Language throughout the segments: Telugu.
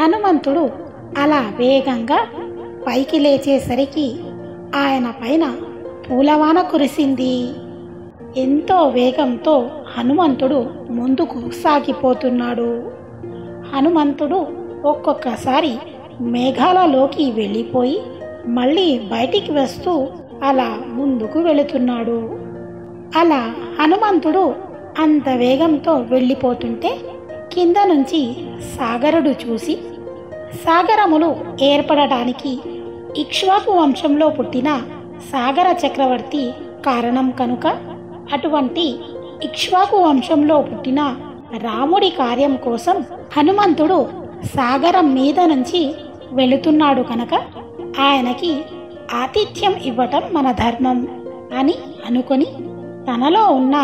హనుమంతుడు అలా వేగంగా పైకి లేచేసరికి ఆయన పైన పూలవాన కురిసింది. ఎంతో వేగంతో హనుమంతుడు ముందుకు సాగిపోతున్నాడు. హనుమంతుడు ఒక్కొక్కసారి మేఘాలలోకి వెళ్ళిపోయి మళ్ళీ బయటికి వస్తూ అలా ముందుకు వెళుతున్నాడు. అలా హనుమంతుడు అంత వేగంతో వెళ్ళిపోతుంటే కింద నుంచి సాగరుడు చూసి, సాగరములు ఏర్పడటానికి ఇక్ష్వాకు వంశంలో పుట్టిన సాగర చక్రవర్తి కారణం కనుక, అటువంటి ఇక్ష్వాకు వంశంలో పుట్టిన రాముడి కార్యం కోసం హనుమంతుడు సాగరం మీద నుంచి వెళుతున్నాడు కనుక ఆయనకి ఆతిథ్యం ఇవ్వటం మన ధర్మం అని అనుకొని తనలో ఉన్న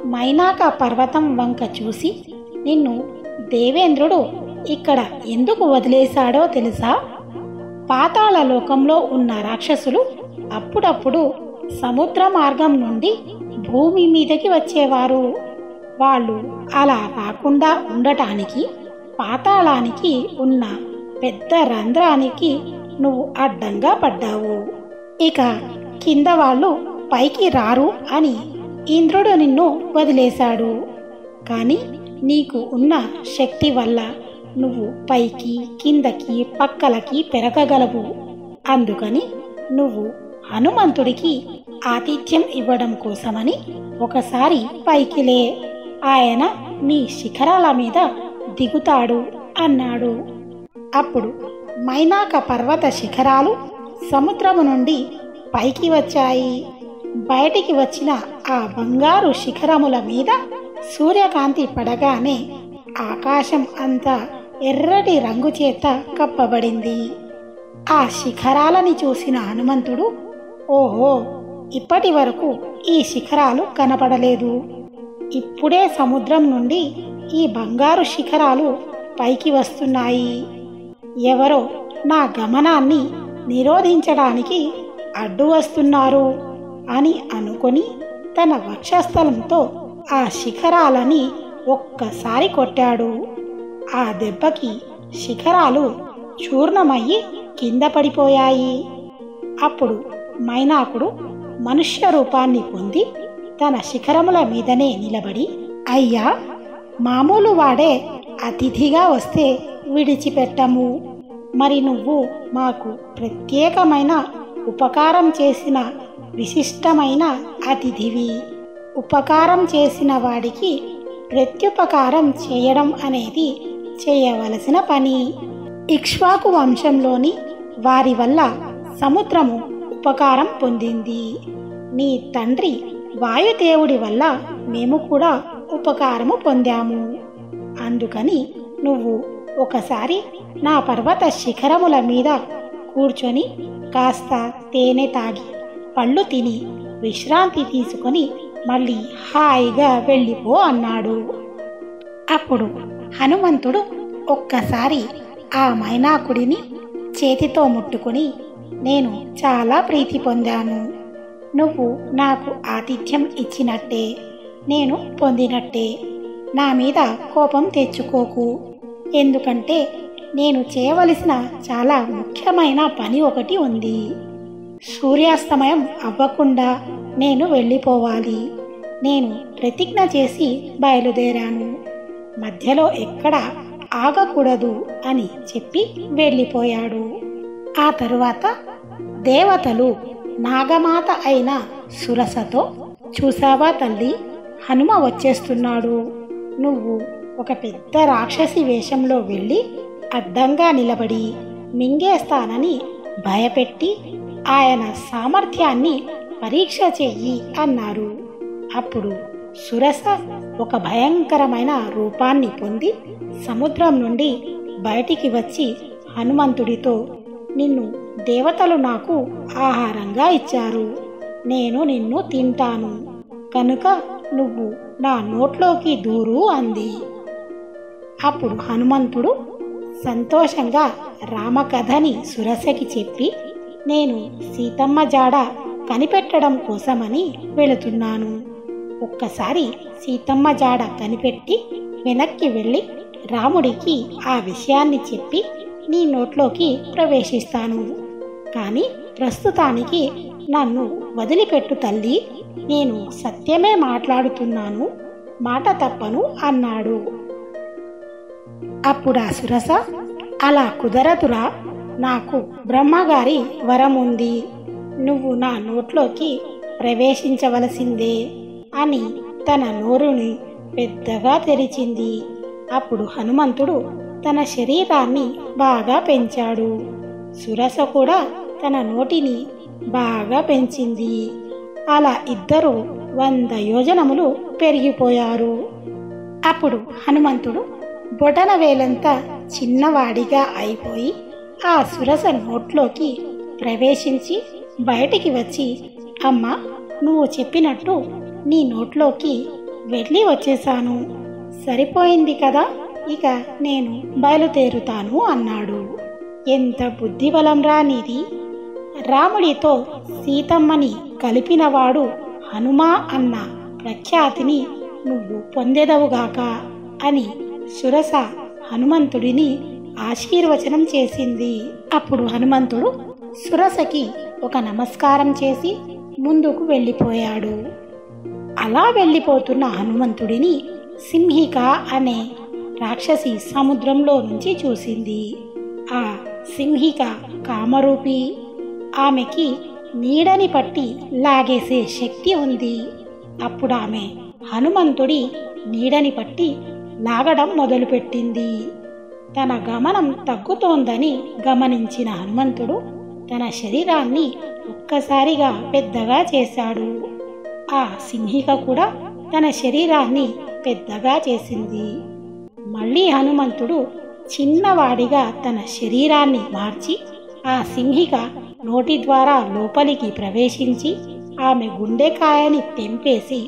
మైనాక పర్వతం వంక చూసి, నిన్ను దేవేంద్రుడు ఇక్కడ ఎందుకు వదిలేశాడో తెలుసా? పాతాళ లోకంలో ఉన్న రాక్షసులు అప్పుడప్పుడు సముద్ర మార్గం నుండి భూమి మీదకి వచ్చేవారు. వాళ్ళు అలా రాకుండా ఉండటానికి పాతాళానికి ఉన్న పెద్ద రంధ్రానికి నువ్వు అడ్డంగా పడ్డావు. ఇక కింద వాళ్ళు పైకి రారు అని ఇంద్రుడు నిన్ను వదిలేశాడు. కానీ నీకు ఉన్న శక్తి వల్ల నువ్వు పైకి కిందకి పక్కలకి పెరగగలవు. అందుకని నువ్వు హనుమంతుడికి ఆతిథ్యం ఇవ్వడం కోసమని ఒకసారి పైకి లే, ఆయన నీ శిఖరాల మీద దిగుతాడు అన్నాడు. అప్పుడు మైనాక పర్వత శిఖరాలు సముద్రము నుండి పైకి వచ్చాయి. బయటికి వచ్చిన ఆ బంగారు శిఖరముల మీద సూర్యకాంతి పడగానే ఆకాశం అంతా ఎర్రటి రంగు చేత కప్పబడింది. ఆ శిఖరాలని చూసిన హనుమంతుడు, ఓహో, ఇప్పటి వరకు ఈ శిఖరాలు కనపడలేదు. ఇప్పుడే సముద్రం నుండి ఈ బంగారు శిఖరాలు పైకి వస్తున్నాయి. ఎవరో నా గమనాన్ని నిరోధించడానికి అడ్డు వస్తున్నారు అని అనుకొని తన వక్షస్థలంతో ఆ శిఖరాలని ఒక్కసారి కొట్టాడు. ఆ దెబ్బకి శిఖరాలు చూర్ణమయ్యి కింద పడిపోయాయి. అప్పుడు మైనాకుడు మనుష్య రూపాన్ని పొంది తన శిఖరముల మీదనే నిలబడి, అయ్యా, మామూలు వాడే అతిథిగా వస్తే విడిచిపెట్టము. మరి నువ్వు మాకు ప్రత్యేకమైన ఉపకారం చేసిన విశిష్టమైన అతిథివి. ఉపకారం చేసిన వాడికి ప్రత్యుపకారం చేయడం అనేది చేయవలసిన పని. ఇక్ష్వాకు వంశంలోని వారి వల్ల సముద్రము ఉపకారం పొందింది. నీ తండ్రి వాయుదేవుడి వల్ల మేము కూడా ఉపకారము పొందాము. అందుకని నువ్వు ఒకసారి నా పర్వత శిఖరముల మీద కూర్చొని కాస్త తేనె తాగి పళ్ళు తిని విశ్రాంతి తీసుకొని మళ్ళీ హాయిగా వెళ్ళిపో అన్నాడు. అప్పుడు హనుమంతుడు ఒక్కసారి ఆ మైనాకుడిని చేతితో ముట్టుకుని, నేను చాలా ప్రీతి పొందాను. నువ్వు నాకు ఆతిథ్యం ఇచ్చినట్టే నేను పొందినట్టే. నా మీద కోపం తెచ్చుకోకు. ఎందుకంటే నేను చేయవలసిన చాలా ముఖ్యమైన పని ఒకటి ఉంది. సూర్యాస్తమయం అవ్వకుండా నేను వెళ్ళిపోవాలి. నేను ప్రతిజ్ఞ చేసి బయలుదేరాను. మధ్యలో ఎక్కడ ఆగకూడదు అని చెప్పి వెళ్ళిపోయాడు. ఆ తరువాత దేవతలు నాగమాత అయిన సురసతో, చూసావా తల్లి, హనుమ వచ్చేస్తున్నాడు. నువ్వు ఒక పెద్ద రాక్షసి వేషంలో వెళ్ళి అడ్డంగా నిలబడి మింగేస్తానని భయపెట్టి ఆయన సామర్థ్యాన్ని పరీక్ష చెయ్యి అన్నారు. అప్పుడు సురస ఒక భయంకరమైన రూపాన్ని పొంది సముద్రం నుండి బయటికి వచ్చి హనుమంతుడితో, నిన్ను దేవతలు నాకు ఆహారంగా ఇచ్చారు. నేను నిన్ను తింటాను కనుక నువ్వు నా నోట్లోకి దూరు అంది. అప్పుడు హనుమంతుడు సంతోషంగా రామకథని సురసకి చెప్పి, నేను సీతమ్మ జాడ కనిపెట్టడం కోసమని వెళుతున్నాను. ఒక్కసారి సీతమ్మ జాడ కనిపెట్టి వెనక్కి వెళ్ళి రాముడికి ఆ విషయాన్ని చెప్పి నీ నోట్లోకి ప్రవేశిస్తాను. కానీ ప్రస్తుతానికి నన్ను వదిలిపెట్టు తల్లి, నేను సత్యమే మాట్లాడుతున్నాను, మాట తప్పను అన్నాడు. అప్పుడు ఆ సురస, అలా కుదరదురా, నాకు బ్రహ్మగారి వరం ఉంది, నువ్వు నా నోట్లోకి ప్రవేశించవలసిందే అని తన నోరుని పెద్దగా తెరిచింది. అప్పుడు హనుమంతుడు తన శరీరాన్ని బాగా పెంచాడు. సురస కూడా తన నోటిని బాగా పెంచింది. అలా ఇద్దరు 100 యోజనములు పెరిగిపోయారు. అప్పుడు హనుమంతుడు బొటన వేలంతా చిన్నవాడిగా అయిపోయి ఆ సురస నోట్లోకి ప్రవేశించి బయటికి వచ్చి, అమ్మ, నువ్వు చెప్పినట్టు నీ నోట్లోకి వెళ్ళి వచ్చేశాను, సరిపోయింది కదా, ఇక నేను బయలుదేరుతాను అన్నాడు. ఎంత బుద్ధిబలంరా నీది! రాముడితో సీతమ్మని కలిపినవాడు హనుమా అన్న ప్రఖ్యాతిని నువ్వు పొందెదవుగాక అని సురస హనుమంతుడిని ఆశీర్వచనం చేసింది. అప్పుడు హనుమంతుడు సురసకి ఒక నమస్కారం చేసి ముందుకు వెళ్ళిపోయాడు. అలా వెళ్ళిపోతున్న హనుమంతుడిని సింహిక అనే రాక్షసి సముద్రంలో నుంచి చూసింది. ఆ సింహిక కామరూపి, ఆమెకి నీడని పట్టి లాగేసే శక్తి ఉంది. అప్పుడు ఆమె హనుమంతుడి నీడని పట్టి లాగడం మొదలుపెట్టింది. తన గమనం తగ్గుతోందని గమనించిన హనుమంతుడు తన శరీరాన్ని ఒక్కసారిగా పెద్దగా చేశాడు. ఆ సింహిక కూడా తన శరీరాన్ని పెద్దగా చేసింది. మళ్ళీ హనుమంతుడు చిన్నవాడిగా తన శరీరాన్ని మార్చి ఆ సింహిక నోటి ద్వారా లోపలికి ప్రవేశించి ఆమె గుండెకాయని తెంపేసి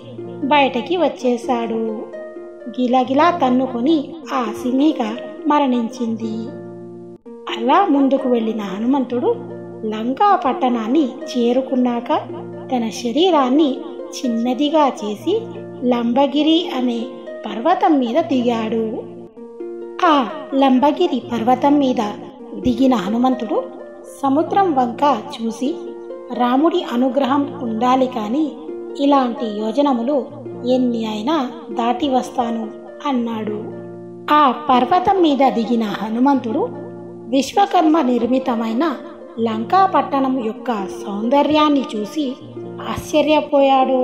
బయటకి వచ్చేశాడు. గిలగిలా తన్నుకొని ఆ సింహిక మరణించింది. అలా ముందుకు వెళ్ళిన హనుమంతుడు లంకా పట్టణాన్ని చేరుకున్నాక తన శరీరాన్ని చిన్నదిగా చేసి లంబగిరి అనే పర్వతం మీద దిగాడు. ఆ లంబగిరి పర్వతం మీద దిగిన హనుమంతుడు సముద్రం వంక చూసి, రాముడి అనుగ్రహం ఉండాలి కానీ ఇలాంటి యోజనములు ఎన్ని అయినా దాటి వస్తాను అన్నాడు. ఆ పర్వతం మీద దిగిన హనుమంతుడు విశ్వకర్మ నిర్మితమైన లంకా పట్టణం యొక్క సౌందర్యాన్ని చూసి ఆశ్చర్యపోయాడు.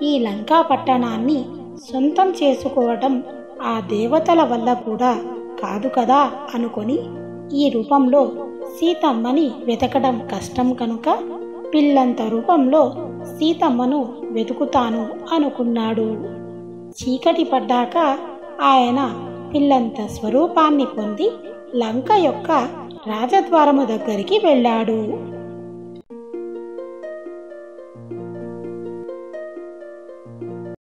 ఈ లంకా పట్టణాన్ని సొంతం చేసుకోవటం ఆ దేవతల వల్ల కూడా కాదు కదా అనుకొని ఈ రూపంలో సీతమ్మని వెతకడం కష్టం కనుక పిల్లంత రూపంలో సీతమ్మను వెతుకుతాను అనుకున్నాడు. చీకటి పడ్డాక ఆయన పిల్లంత స్వరూపాన్ని పొంది లంక యొక్క రాజద్వారము దగ్గరికి వెళ్ళాడు.